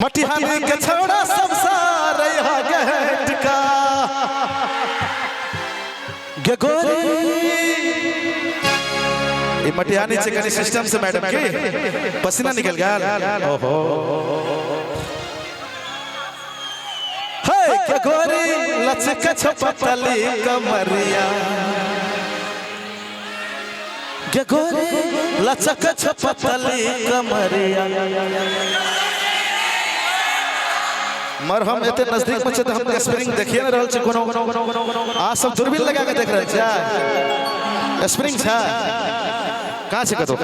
मटिहानी के छोड़ा सब सारे गेट का गोरी ये मटिहानी से कनी सिस्टम से मैडम की पसीना निकल गया। ओहो हे गोरी लचक छपतली कमरिया गोरी लचक छपतली कमरिया मर हम एते नजदीक में तो हम स्प्रिंग देखिए न रहल छ कोनो आ सब दूरबीन लगा के देख रहल छ स्प्रिंग छ कहां से कतो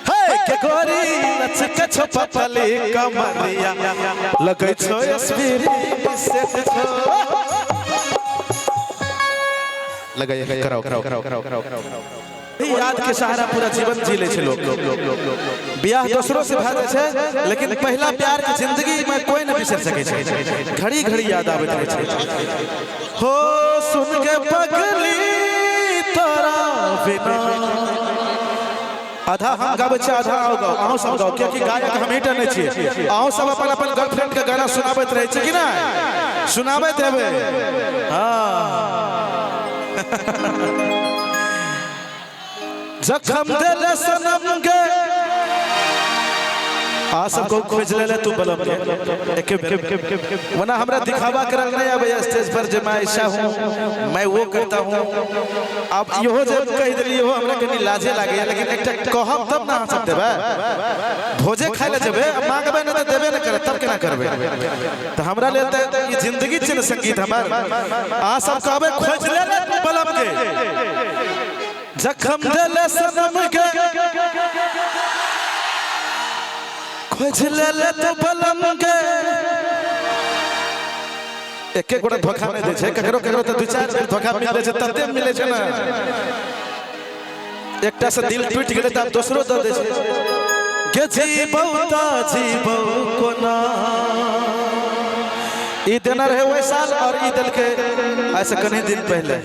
हे के गोरी लचक छपतली कमरिया लगै छो स्प्रिंग से छो लगाइए कराओ याद के सहारा पूरा जीवन जी ले लोग ब्याह दूसरों से भागे छे लेकिन पहला प्यार की जिंदगी में कोई न बिसर सके छे घड़ी घड़ी याद आवे छे हो सुन के पगली तोरा बिना आधा हम गावे छे आधा आओ गाओ आहो सब गाओ क्योंकि गायक हम ही नहीं छे आहो सब अपन अपन गर्लफ्रेंड के गाना सुनाबैत रहे छे कि ना सुनाबैत हेबे हां जखम दिल सनम गे आ सबको खोज ले तू बलम के वना हमरा दिखावा करल नहीं आबे स्टेज पर जे मैं ऐसा हूं मैं वो करता हूं अब इहो जब कह देली हो हमरा कनी लाजे लागे लेकिन एकटा कहब तब ना हंस देबे भोजे खाइ ले जेबे मांगबे न त देबे न करे तब केना करबे त हमरा ले त ई जिंदगी छै न संगीत हमर आ सब कहबे खोज ले तू बलम के जखम दिल सनम के खोज ले तो बलम के एक एक गोटा धोखा में दे छे ककरो ककरो त दू चार बेर धोखा मिले छे तते मिले छे ना एकटा से दिल टूट गेले त दूसरो द दे छे के जीबौ त जीबौ कोना ई देना रहे ओइ साल और ई दिल के ऐसे कने दिन पहले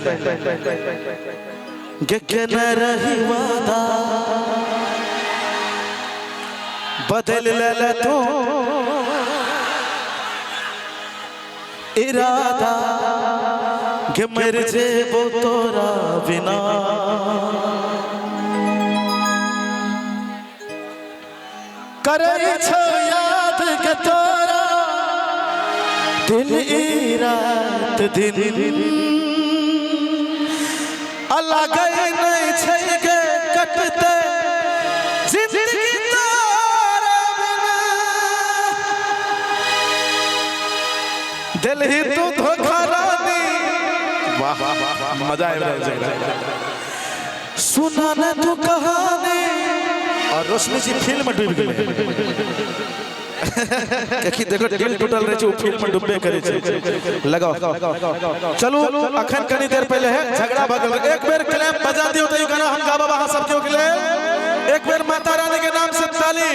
के न रही वादा बदल ले तो इरादा के मर जेबो तोरा बिना करे छो याद के तोरा दिल ई रात दिन अलग नहीं छै के कटते जिंदगी तोरा बिना दिल ही तू धोखा रानी वाह मजा आ रहा है सुना न तू कहानी और रोशनी जी फिल्म में डूब गई देखी देखो दिल टूटल रहे वो फिल्म में डूबे करे छे लगाओ चलो अखन कनी देर पहले है झगड़ा भगल एक बेर क्लैप बजा दियो तो ये गाना हम गाबा वहां सब के लिए एक बेर माता रानी के नाम से ताली।